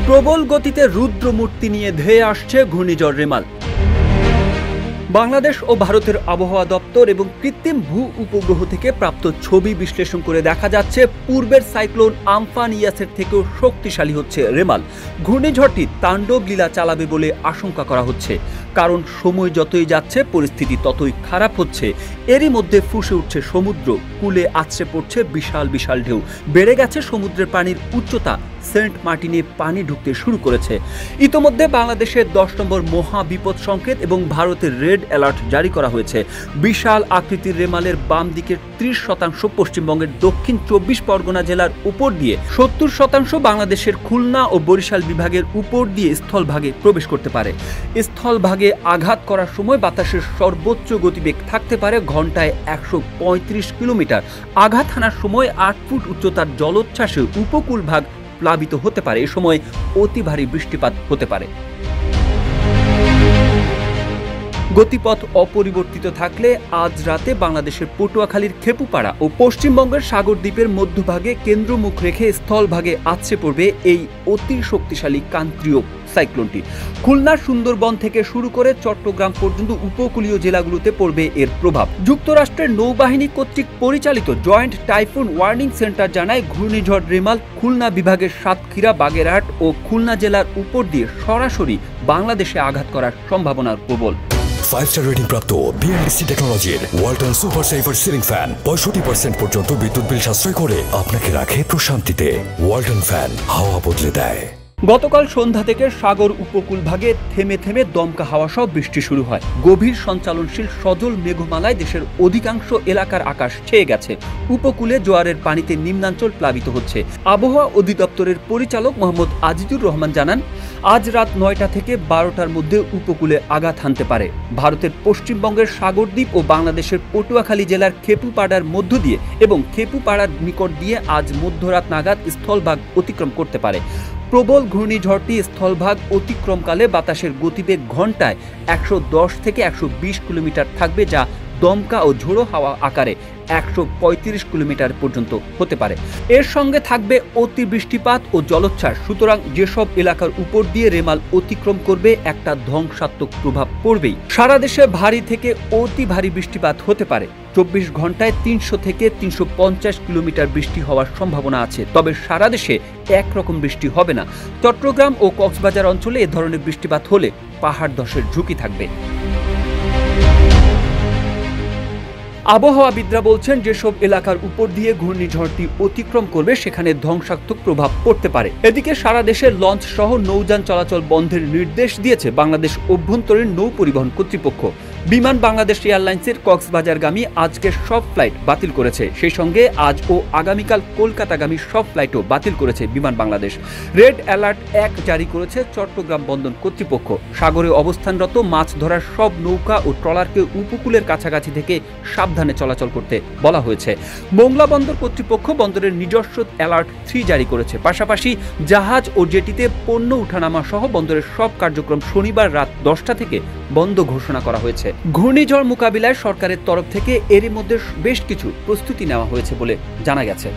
প্রবল গতিতে রুদ্রমূর্তি নিয়ে ধেয়ে আসছে ঘূর্ণিঝড় রেমাল। বাংলাদেশ ও ভারতের আবহাওয়া দপ্তর এবং কৃত্রিম ভূ উপগ্রহ থেকে প্রাপ্ত ছবি বিশ্লেষণ করে দেখা যাচ্ছে পূর্বের সাইক্লোন আমফান ইয়াসের থেকেও শক্তিশালী হচ্ছে রেমাল। ঘূর্ণিঝড়টি তাণ্ডব লীলা চালাবে বলে আশঙ্কা করা হচ্ছে, কারণ সময় যতই যাচ্ছে পরিস্থিতি ততই খারাপ হচ্ছে। এরই মধ্যে ফুঁসে উঠছে সমুদ্র, কূলে আছড়ে পড়ছে বিশাল বিশাল ঢেউ, বেড়ে গেছে সমুদ্রের পানির উচ্চতা, সেন্ট মার্টিনে পানি ঢুকতে শুরু করেছে। ইতোমধ্যে বাংলাদেশের 10 নম্বর মহা বিপদ সংকেত এবং ভারতের রেড অ্যালার্ট জারি করা হয়েছে। বিশাল আকৃতির রেমালের বাম দিকের 30% পশ্চিমবঙ্গের দক্ষিণ 24 পরগনা জেলার উপর দিয়ে, 70% বাংলাদেশের খুলনা ও বরিশাল বিভাগের উপর দিয়ে স্থলভাগে প্রবেশ করতে পারে। স্থলভাগে আঘাত করার সময় বাতাসের সর্বোচ্চ গতিবেগ থাকতে পারে ঘন্টায় 135 কিলোমিটার। আঘাত হানার সময় 8 ফুট উচ্চতার জলোচ্ছ্বাসে উপকূল ভাগ প্লাবিত হতে পারে। এ সময় অতি ভারী বৃষ্টিপাত হতে পারে। গতিপথ অপরিবর্তিত থাকলে আজ রাতে বাংলাদেশের পটুয়াখালীর খেপুপাড়া ও পশ্চিমবঙ্গের সাগরদ্বীপের মধ্যভাগে কেন্দ্রমুখ রেখে স্থলভাগে আছড়ে পড়বে এই অতি শক্তিশালী ক্রান্তীয় সাইক্লোনটি। খুলনার সুন্দরবন থেকে শুরু করে চট্টগ্রাম পর্যন্ত উপকূলীয় জেলাগুলোতে পড়বে এর প্রভাব। যুক্তরাষ্ট্রের নৌবাহিনী কর্তৃক পরিচালিত জয়েন্ট টাইফুন ওয়ার্নিং সেন্টার জানায়, ঘূর্ণিঝড় রেমাল খুলনা বিভাগের সাতক্ষীরা, বাগেরহাট ও খুলনা জেলার উপর দিয়ে সরাসরি বাংলাদেশে আঘাত করার সম্ভাবনা প্রবল। 5-স্টার রেটিং প্রাপ্ত বিএলডিসি টেকনোলজির Walton super saver ceiling fan 65% পর্যন্ত বিদ্যুৎ বিল সাশ্রয় করে আপনাকে রাখে প্রশান্তিতে। ওয়ালটন ফ্যান হাওয়া বদলে দেয়। গতকাল সন্ধ্যা থেকে সাগর উপকূল ভাগে থেমে থেমে দমকা হাওয়া সহ বৃষ্টি শুরু হয়। গভীর সঞ্চালনশীল সজল মেঘমালায় দেশের অধিকাংশ এলাকার আকাশ ছেয়ে গেছে। উপকূলে জোয়ারের পানিতে নিম্নাঞ্চল প্লাবিত হচ্ছে। আবহাওয়া অধিদপ্তরের পরিচালক মোহাম্মদ আজিজুর রহমান জানান, আজ রাত 9টা থেকে 12টার মধ্যে উপকূলে আঘাত হানতে পারে। ভারতের পশ্চিমবঙ্গের সাগরদ্বীপ ও বাংলাদেশের পটুয়াখালী জেলার খেপুপাড়ার মধ্য দিয়ে এবং খেপুপাড়ার নিকট দিয়ে আজ মধ্যরাত নাগাদ স্থলভাগ অতিক্রম করতে পারে। প্রবল ঘূর্ণিঝড়টি স্থলভাগ অতিক্রমকালে বাতাসের গতিবেগ ঘন্টায় 110 থেকে 120 কিলোমিটার থাকবে, যা দমকা ও ঝোড়ো হাওয়া আকারে 135 কিলোমিটার পর্যন্ত হতে পারে। এর সঙ্গে থাকবে অতি বৃষ্টিপাত ও জলোচ্ছ্বাস। সুতরাং যেসব এলাকার উপর দিয়ে রেমাল অতিক্রম করবে একটা ধ্বংসাত্মক প্রভাব পড়বেই। সারা দেশে ভারী থেকে অতি ভারী বৃষ্টিপাত হতে পারে। 24 ঘন্টায় 300 থেকে 350 কিলোমিটার বৃষ্টি হওয়ার সম্ভাবনা আছে। তবে সারা দেশে একরকম বৃষ্টি হবে না। চট্টগ্রাম ও কক্সবাজার অঞ্চলে এ ধরনের বৃষ্টিপাত হলে পাহাড় ধসের ঝুঁকি থাকবে। আবহাওয়াবিদরা বলছেন, যেসব এলাকার উপর দিয়ে ঘূর্ণিঝড়টি অতিক্রম করবে সেখানে ধ্বংসাত্মক প্রভাব পড়তে পারে। এদিকে সারা দেশে লঞ্চ সহ নৌযান চলাচল বন্ধের নির্দেশ দিয়েছে বাংলাদেশ অভ্যন্তরীণ নৌ পরিবহন কর্তৃপক্ষ। বিমান বাংলাদেশ এয়ারলাইন্সের কক্সবাজারগামী আজকের সব ফ্লাইট বাতিল করেছে। সেই সঙ্গে আজ ও আগামীকাল কলকাতাগামী সব ফ্লাইটও বাতিল করেছে বিমান বাংলাদেশ। রেড অ্যালার্ট 1 জারি করেছে চট্টগ্রাম বন্দর কর্তৃপক্ষ। সাগরে অবস্থানরত মাছ ধরার সব নৌকা ও ট্রলারকে উপকূলের কাছাকাছি থেকে সাবধানে চলাচল করতে বলা হয়েছে। মোংলা বন্দর কর্তৃপক্ষ বন্দরের নিজস্ব অ্যালার্ট 3 জারি করেছে। পাশাপাশি জাহাজ ও জেটিতে পণ্য উঠানামা সহ বন্দরের সব কার্যক্রম শনিবার রাত 10টা থেকে বন্ধ ঘোষণা করা হয়েছে। ঘূর্ণিঝড় মোকাবিলায় সরকারের তরফ থেকে এরই মধ্যে বেশ কিছু প্রস্তুতি নেওয়া হয়েছে বলে জানা গেছে।